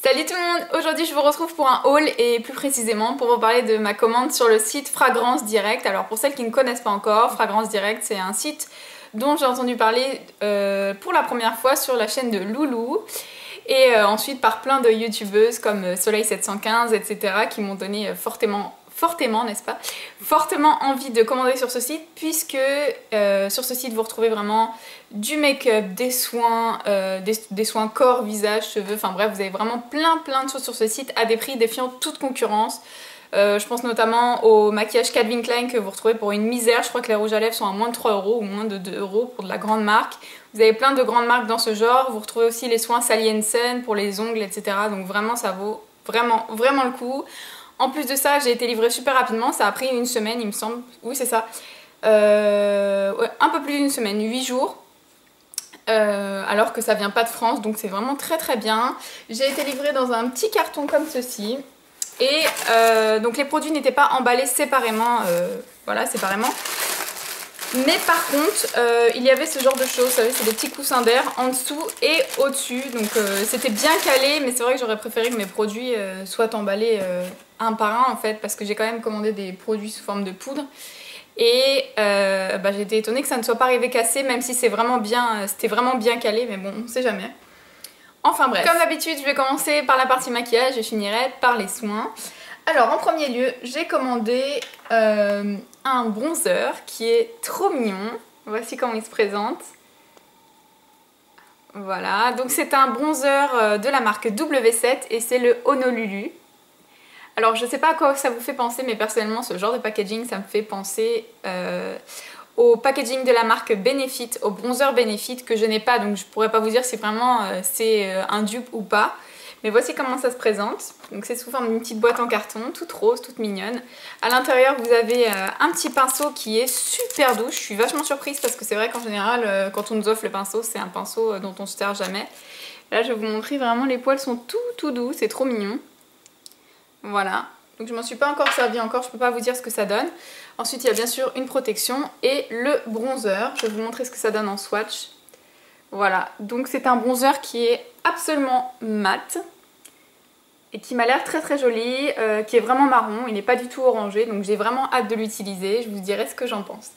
Salut tout le monde! Aujourd'hui je vous retrouve pour un haul et plus précisément pour vous parler de ma commande sur le site Fragrance Direct. Alors pour celles qui ne connaissent pas encore, Fragrance Direct c'est un site dont j'ai entendu parler pour la première fois sur la chaîne de Loulou et ensuite par plein de youtubeuses comme Soleil 715 etc. qui m'ont donné fortement n'est-ce pas, fortement envie de commander sur ce site puisque sur ce site vous retrouvez vraiment du make-up, des soins, des soins corps, visage, cheveux, enfin bref vous avez vraiment plein de choses sur ce site à des prix défiant toute concurrence. Je pense notamment au maquillage Calvin Klein que vous retrouvez pour une misère, je crois que les rouges à lèvres sont à moins de 3 € ou moins de 2 € pour de la grande marque. Vous avez plein de grandes marques dans ce genre, vous retrouvez aussi les soins Sally Hansen pour les ongles etc. Donc vraiment ça vaut vraiment le coup. En plus de ça, j'ai été livrée super rapidement, ça a pris une semaine il me semble, oui c'est ça, ouais, un peu plus d'une semaine, 8 jours, alors que ça vient pas de France, donc c'est vraiment très bien. J'ai été livrée dans un petit carton comme ceci, et donc les produits n'étaient pas emballés séparément, voilà, séparément. Mais par contre, il y avait ce genre de choses, vous savez, c'est des petits coussins d'air en dessous et au-dessus. Donc c'était bien calé, mais c'est vrai que j'aurais préféré que mes produits soient emballés un par un en fait, parce que j'ai quand même commandé des produits sous forme de poudre. Et j'ai été étonnée que ça ne soit pas arrivé cassé, même si c'était vraiment bien calé, mais bon, on sait jamais. Enfin bref, comme d'habitude, je vais commencer par la partie maquillage et je finirai par les soins. Alors en premier lieu, j'ai commandé un bronzer qui est trop mignon. Voici comment il se présente. Voilà, donc c'est un bronzer de la marque W7 et c'est le Honolulu. Alors je sais pas à quoi ça vous fait penser, mais personnellement ce genre de packaging ça me fait penser au packaging de la marque Benefit, au bronzer Benefit que je n'ai pas, donc je pourrais pas vous dire si vraiment c'est un dupe ou pas. Mais voici comment ça se présente. Donc c'est sous forme d'une petite boîte en carton, toute rose, toute mignonne. À l'intérieur vous avez un petit pinceau qui est super doux. Je suis vachement surprise parce que c'est vrai qu'en général quand on nous offre le pinceau, c'est un pinceau dont on se sert jamais. Là je vais vous montrer vraiment, les poils sont tout doux, c'est trop mignon. Voilà, donc je m'en suis pas encore servi encore, je peux pas vous dire ce que ça donne. Ensuite il y a bien sûr une protection et le bronzer. Je vais vous montrer ce que ça donne en swatch. Voilà, donc c'est un bronzer qui est absolument mat et qui m'a l'air très joli, qui est vraiment marron, il n'est pas du tout orangé, donc j'ai vraiment hâte de l'utiliser, je vous dirai ce que j'en pense.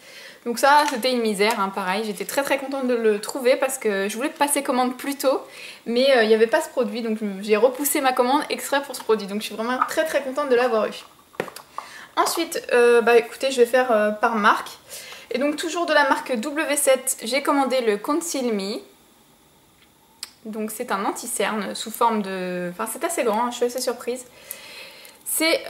Donc ça c'était une misère, hein, pareil, j'étais très contente de le trouver parce que je voulais passer commande plus tôt, mais il n'y avait pas ce produit, donc j'ai repoussé ma commande exprès pour ce produit, donc je suis vraiment très contente de l'avoir eu. Ensuite, écoutez, je vais faire par marque. Et donc toujours de la marque W7, j'ai commandé le Conceal Me. Donc c'est un anti-cerne sous forme de... Enfin c'est assez grand, hein, je suis assez surprise. C'est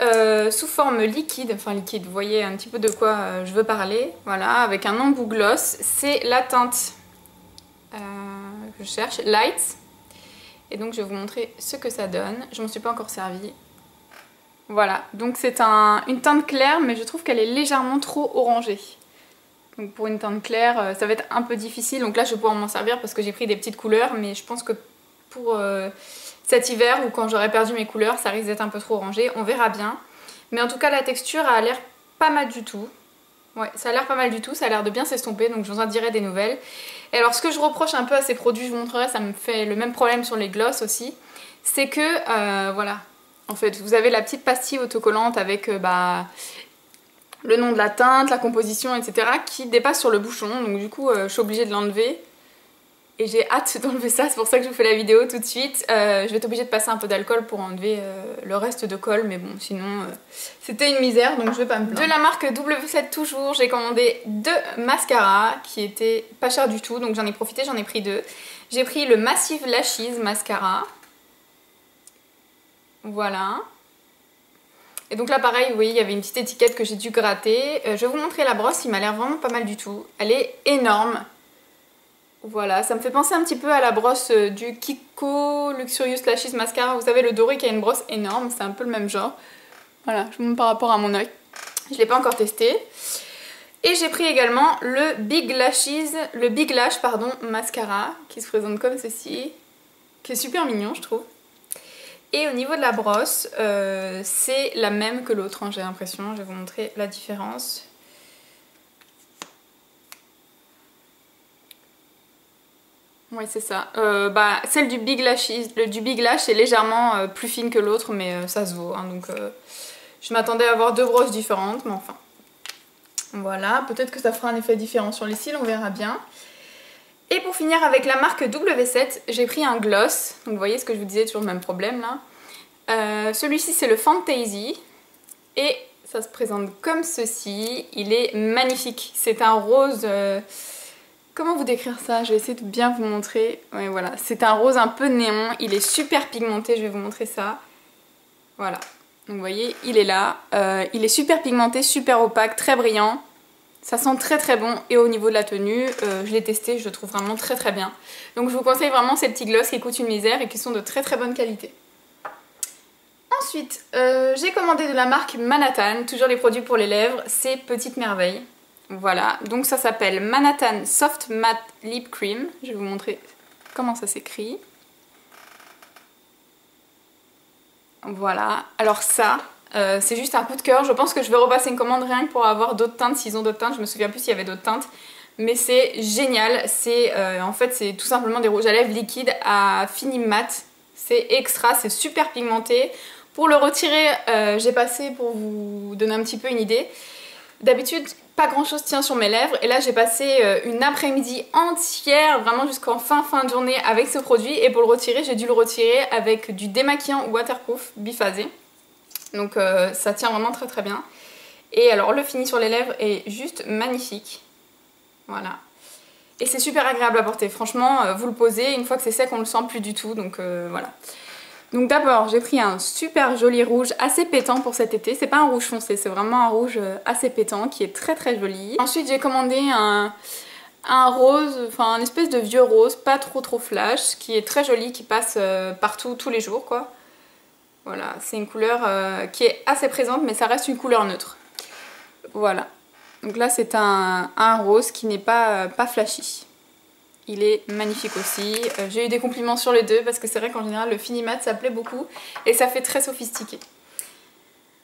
sous forme liquide, enfin liquide, vous voyez un petit peu de quoi je veux parler. Voilà, avec un embout gloss. C'est la teinte que je cherche, Light. Et donc je vais vous montrer ce que ça donne. Je m'en suis pas encore servie. Voilà, donc c'est une teinte claire, mais je trouve qu'elle est légèrement trop orangée. Donc pour une teinte claire, ça va être un peu difficile. Donc là je vais pouvoir m'en servir parce que j'ai pris des petites couleurs, mais je pense que pour cet hiver ou quand j'aurai perdu mes couleurs, ça risque d'être un peu trop orangé. On verra bien. Mais en tout cas la texture a l'air pas mal du tout. Ouais, ça a l'air pas mal du tout, ça a l'air de bien s'estomper, donc je vous en dirai des nouvelles. Et alors ce que je reproche un peu à ces produits, je vous montrerai, ça me fait le même problème sur les gloss aussi, c'est que, voilà, en fait vous avez la petite pastille autocollante avec le nom de la teinte, la composition, etc. qui dépasse sur le bouchon, donc du coup je suis obligée de l'enlever. Et j'ai hâte d'enlever ça, c'est pour ça que je vous fais la vidéo tout de suite. Je vais être obligée de passer un peu d'alcool pour enlever le reste de colle, mais bon, sinon c'était une misère, donc je vais pas me plaindre. De la marque W7 toujours, j'ai commandé 2 mascaras qui étaient pas chers du tout, donc j'en ai profité, j'en ai pris 2. J'ai pris le Massive Lashes Mascara. Voilà. Et donc là pareil, vous voyez, il y avait une petite étiquette que j'ai dû gratter. Je vais vous montrer la brosse, il m'a l'air vraiment pas mal du tout. Elle est énorme. Voilà, ça me fait penser un petit peu à la brosse du Kiko Luxurious Lashes Mascara. Vous savez, le doré qui a une brosse énorme, c'est un peu le même genre. Voilà, je vous montre par rapport à mon œil. Je ne l'ai pas encore testé. Et j'ai pris également le Big Lash Mascara, qui se présente comme ceci, qui est super mignon, je trouve. Et au niveau de la brosse, c'est la même que l'autre, hein, j'ai l'impression. Je vais vous montrer la différence. Oui, c'est ça. Celle du Big Lash, du Big Lash est légèrement plus fine que l'autre, mais ça se vaut. Hein, donc je m'attendais à avoir deux brosses différentes, mais enfin. Voilà, peut-être que ça fera un effet différent sur les cils, on verra bien. Et pour finir avec la marque W7, j'ai pris un gloss. Donc vous voyez ce que je vous disais, toujours le même problème là. Celui-ci c'est le Fantasy. Et ça se présente comme ceci. Il est magnifique. C'est un rose... Comment vous décrire ça? Je vais essayer de bien vous montrer. Ouais, voilà. C'est un rose un peu néon. Il est super pigmenté. Je vais vous montrer ça. Voilà. Donc vous voyez, il est là. Il est super pigmenté, super opaque, très brillant. Ça sent très très bon. Et au niveau de la tenue, je l'ai testé. Je le trouve vraiment très très bien. Donc je vous conseille vraiment ces petits gloss qui coûtent une misère et qui sont de très très bonne qualité. Ensuite, j'ai commandé de la marque Manhattan. Toujours les produits pour les lèvres. C'est Petite Merveille. Voilà, donc ça s'appelle Manhattan Soft Matte Lip Cream. Je vais vous montrer comment ça s'écrit. Voilà, alors ça, c'est juste un coup de cœur. Je pense que je vais repasser une commande rien que pour avoir d'autres teintes, s'ils ont d'autres teintes. Je me souviens plus s'il y avait d'autres teintes. Mais c'est génial. En fait, c'est tout simplement des rouges à lèvres liquides à fini mat. C'est extra, c'est super pigmenté. Pour le retirer, j'ai passé, pour vous donner un petit peu une idée. D'habitude, pas grand chose tient sur mes lèvres et là j'ai passé une après-midi entière, vraiment jusqu'en fin de journée avec ce produit, et pour le retirer, j'ai dû le retirer avec du démaquillant waterproof biphasé. Donc ça tient vraiment très très bien. Et alors le fini sur les lèvres est juste magnifique. Voilà. Et c'est super agréable à porter, franchement, vous le posez, une fois que c'est sec on le sent plus du tout, donc voilà. Donc d'abord j'ai pris un super joli rouge assez pétant pour cet été. C'est pas un rouge foncé, c'est vraiment un rouge assez pétant qui est très très joli. Ensuite j'ai commandé un rose, enfin un espèce de vieux rose, pas trop flash, qui est très joli, qui passe partout tous les jours quoi. Voilà, c'est une couleur qui est assez présente mais ça reste une couleur neutre. Voilà, donc là c'est un rose qui n'est pas flashy. Il est magnifique aussi. J'ai eu des compliments sur les deux parce que c'est vrai qu'en général le fini mat ça plaît beaucoup et ça fait très sophistiqué.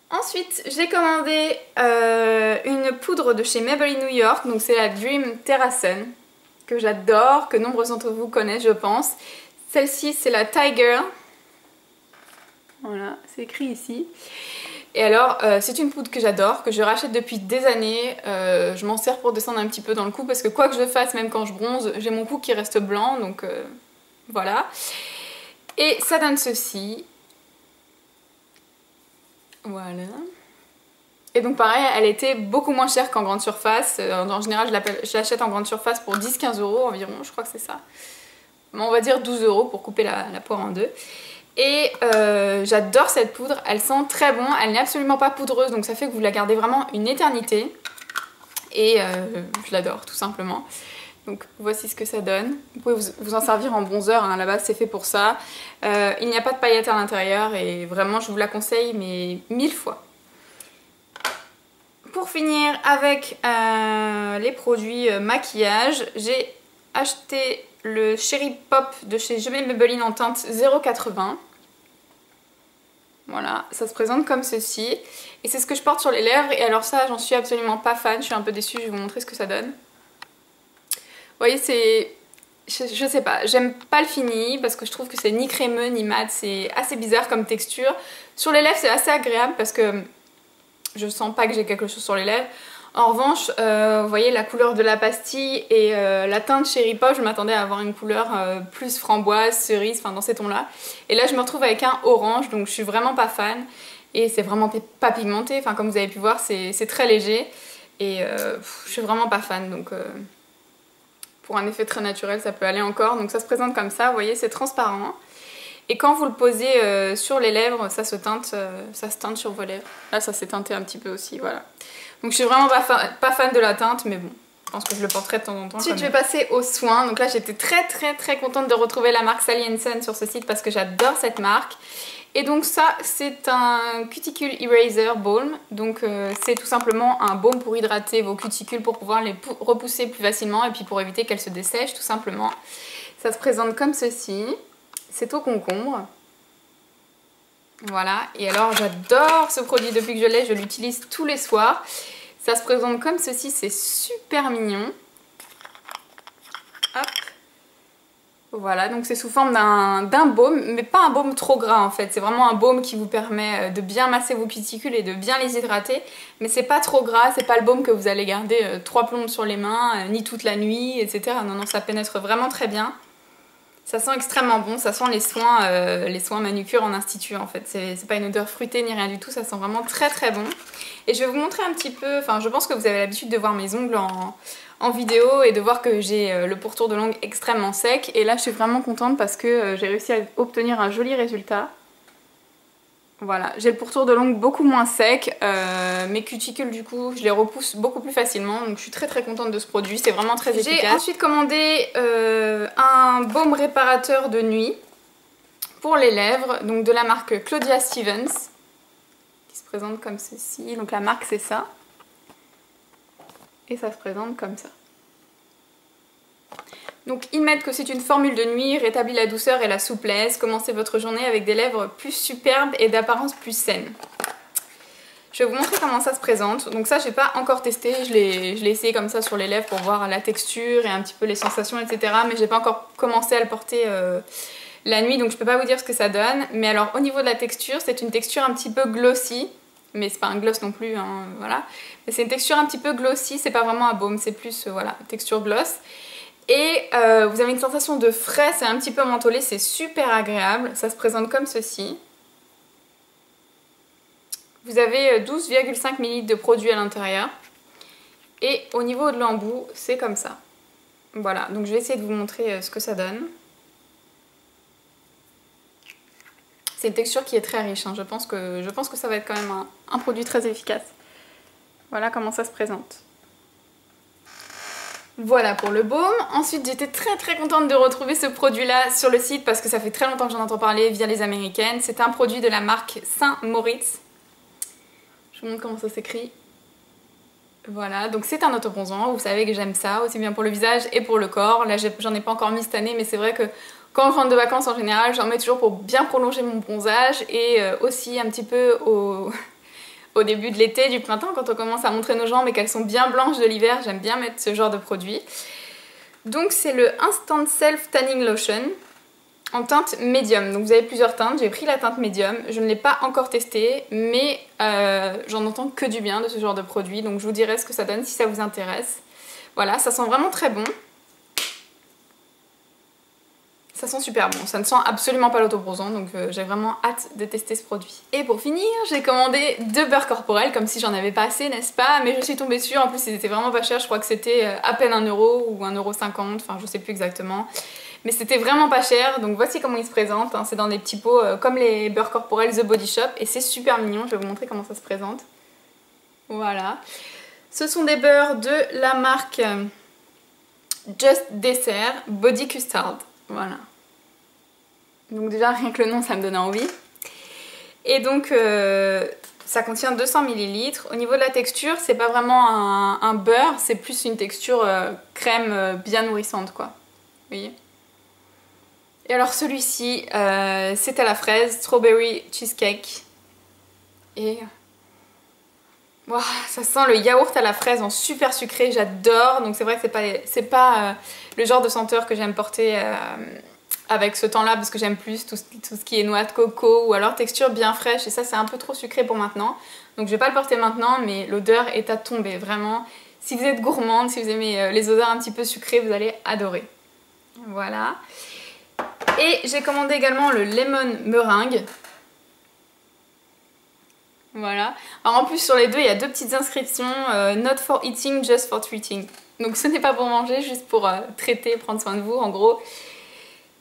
Ensuite j'ai commandé une poudre de chez Maybelline New York, donc c'est la Dream Terrasun que j'adore, que nombreux d'entre vous connaissent je pense. Celle-ci c'est la Tiger. Voilà, c'est écrit ici. Et alors, c'est une poudre que j'adore, que je rachète depuis des années. Je m'en sers pour descendre un petit peu dans le cou parce que quoi que je fasse, même quand je bronze, j'ai mon cou qui reste blanc, donc voilà. Et ça donne ceci. Voilà. Et donc pareil, elle était beaucoup moins chère qu'en grande surface. En général, je l'achète en grande surface pour 10-15 € environ, je crois que c'est ça. Mais on va dire 12 € pour couper la poire en deux. Et j'adore cette poudre, elle sent très bon, elle n'est absolument pas poudreuse, donc ça fait que vous la gardez vraiment une éternité. Et je l'adore tout simplement. Donc voici ce que ça donne. Vous pouvez vous en servir en bronzer, hein, à la base c'est fait pour ça. Il n'y a pas de paillettes à l'intérieur et vraiment je vous la conseille mais 1000 fois. Pour finir avec les produits maquillage, j'ai acheté le Cherry Pop de chez Je mets Maybelline en teinte 0,80. Voilà, ça se présente comme ceci. Et c'est ce que je porte sur les lèvres. Et alors ça, j'en suis absolument pas fan. Je suis un peu déçue, je vais vous montrer ce que ça donne. Vous voyez, c'est... Je sais pas, j'aime pas le fini parce que je trouve que c'est ni crémeux ni mat. C'est assez bizarre comme texture. Sur les lèvres, c'est assez agréable parce que je sens pas que j'ai quelque chose sur les lèvres. En revanche, vous voyez la couleur de la pastille et la teinte Cherry Pop, je m'attendais à avoir une couleur plus framboise, cerise, enfin dans ces tons-là. Et là, je me retrouve avec un orange, donc je suis vraiment pas fan. Et c'est vraiment pas pigmenté, enfin comme vous avez pu voir, c'est très léger. Et je suis vraiment pas fan, donc pour un effet très naturel, ça peut aller encore. Donc ça se présente comme ça, vous voyez, c'est transparent. Et quand vous le posez sur les lèvres, ça se teinte sur vos lèvres. Là, ça s'est teinté un petit peu aussi, voilà. Donc je suis vraiment pas fan de la teinte, mais bon, je pense que je le porterai de temps en temps. Ensuite, je vais passer aux soins. Donc là, j'étais très contente de retrouver la marque Sally Hansen sur ce site parce que j'adore cette marque. Et donc ça, c'est un Cuticle Eraser Balm. Donc c'est tout simplement un baume pour hydrater vos cuticules pour pouvoir les repousser plus facilement et puis pour éviter qu'elles se dessèchent tout simplement. Ça se présente comme ceci. C'est au concombre. Voilà, et alors j'adore ce produit depuis que je l'ai, je l'utilise tous les soirs. Ça se présente comme ceci, c'est super mignon. Hop. Voilà, donc c'est sous forme d'un baume, mais pas un baume trop gras en fait. C'est vraiment un baume qui vous permet de bien masser vos cuticules et de bien les hydrater. Mais c'est pas trop gras, c'est pas le baume que vous allez garder 3 plombes sur les mains, ni toute la nuit, etc. Non, non, ça pénètre vraiment très bien. Ça sent extrêmement bon, ça sent les soins manucure en institut en fait. C'est pas une odeur fruitée ni rien du tout, ça sent vraiment très très bon. Et je vais vous montrer un petit peu, enfin je pense que vous avez l'habitude de voir mes ongles en vidéo et de voir que j'ai le pourtour de l'ongle extrêmement sec. Et là je suis vraiment contente parce que j'ai réussi à obtenir un joli résultat. Voilà, j'ai le pourtour de l'ongle beaucoup moins sec, mes cuticules du coup je les repousse beaucoup plus facilement, donc je suis très très contente de ce produit, c'est vraiment très efficace. J'ai ensuite commandé un baume réparateur de nuit pour les lèvres, donc de la marque Claudia Stevens, qui se présente comme ceci, donc la marque c'est ça, et ça se présente comme ça. Donc ils mettent que c'est une formule de nuit, rétablit la douceur et la souplesse, commencez votre journée avec des lèvres plus superbes et d'apparence plus saine. Je vais vous montrer comment ça se présente. Donc ça j'ai pas encore testé, je l'ai essayé comme ça sur les lèvres pour voir la texture et un petit peu les sensations, etc. Mais j'ai pas encore commencé à le porter la nuit, donc je peux pas vous dire ce que ça donne. Mais alors au niveau de la texture, c'est une texture un petit peu glossy, mais c'est pas un gloss non plus, hein, voilà. Mais c'est une texture un petit peu glossy, c'est pas vraiment un baume, c'est plus voilà, texture gloss. Et vous avez une sensation de frais, c'est un petit peu mentholé, c'est super agréable. Ça se présente comme ceci. Vous avez 12,5 ml de produit à l'intérieur. Et au niveau de l'embout, c'est comme ça. Voilà, donc je vais essayer de vous montrer ce que ça donne. C'est une texture qui est très riche, hein. Je pense que ça va être quand même un produit très efficace. Voilà comment ça se présente. Voilà pour le baume. Ensuite j'étais très très contente de retrouver ce produit là sur le site parce que ça fait très longtemps que j'en entends parler via les américaines. C'est un produit de la marque Saint-Moritz. Je vous montre comment ça s'écrit. Voilà, donc c'est un autobronzant, vous savez que j'aime ça, aussi bien pour le visage et pour le corps. Là j'en ai pas encore mis cette année, mais c'est vrai que quand je rentre de vacances en général, j'en mets toujours pour bien prolonger mon bronzage et aussi un petit peu au début de l'été, du printemps, quand on commence à montrer nos jambes et qu'elles sont bien blanches de l'hiver, j'aime bien mettre ce genre de produit. Donc c'est le Instant Self Tanning Lotion en teinte médium. Donc vous avez plusieurs teintes, j'ai pris la teinte médium, je ne l'ai pas encore testé, mais j'en entends que du bien de ce genre de produit, donc je vous dirai ce que ça donne si ça vous intéresse. Voilà, ça sent vraiment très bon. Ça sent super bon, ça ne sent absolument pas l'autobronzant, donc j'ai vraiment hâte de tester ce produit. Et pour finir, j'ai commandé 2 beurres corporels, comme si j'en avais pas assez, n'est-ce pas? Mais je suis tombée dessus, en plus ils étaient vraiment pas chers, je crois que c'était à peine 1 euro ou 1,50 €, enfin je sais plus exactement. Mais c'était vraiment pas cher, donc voici comment ils se présentent, hein. C'est dans des petits pots comme les beurres corporels The Body Shop, et c'est super mignon, je vais vous montrer comment ça se présente. Voilà. Ce sont des beurres de la marque Just Dessert Body Custard. Voilà. Donc déjà rien que le nom ça me donne envie. Et donc ça contient 200 ml. Au niveau de la texture, c'est pas vraiment un beurre, c'est plus une texture crème bien nourrissante quoi. Vous voyez? Et alors celui-ci, c'est à la fraise, strawberry cheesecake. Et wow, ça sent le yaourt à la fraise en super sucré, j'adore. Donc c'est vrai que c'est pas le genre de senteur que j'aime porter avec ce temps-là, parce que j'aime plus tout ce qui est noix de coco ou alors texture bien fraîche, et ça c'est un peu trop sucré pour maintenant. Donc je vais pas le porter maintenant, mais l'odeur est à tomber, vraiment. Si vous êtes gourmande, si vous aimez les odeurs un petit peu sucrées, vous allez adorer. Voilà. Et j'ai commandé également le lemon meringue. Voilà. Alors en plus sur les deux, il y a 2 petites inscriptions not for eating, just for treating. Donc ce n'est pas pour manger, juste pour traiter, prendre soin de vous en gros.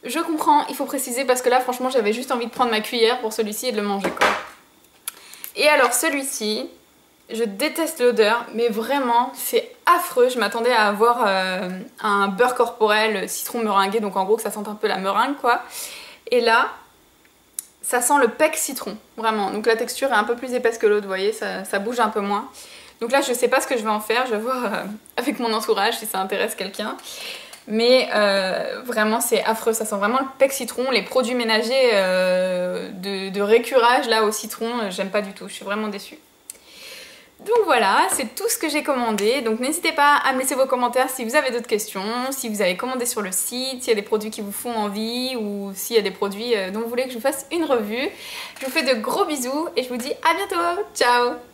Je comprends, il faut préciser parce que là franchement j'avais juste envie de prendre ma cuillère pour celui-ci et de le manger quoi. Et alors celui-ci, je déteste l'odeur, mais vraiment c'est affreux. Je m'attendais à avoir un beurre corporel citron meringué, donc en gros que ça sente un peu la meringue quoi. Et là, ça sent le pec citron, vraiment. Donc la texture est un peu plus épaisse que l'autre, vous voyez, ça bouge un peu moins. Donc là je sais pas ce que je vais en faire, je vais voir avec mon entourage si ça intéresse quelqu'un. Mais vraiment c'est affreux, ça sent vraiment le pec citron. Les produits ménagers de récurage là au citron, j'aime pas du tout, je suis vraiment déçue. Donc voilà, c'est tout ce que j'ai commandé. Donc n'hésitez pas à me laisser vos commentaires si vous avez d'autres questions, si vous avez commandé sur le site, s'il y a des produits qui vous font envie ou s'il y a des produits dont vous voulez que je vous fasse une revue. Je vous fais de gros bisous et je vous dis à bientôt. Ciao!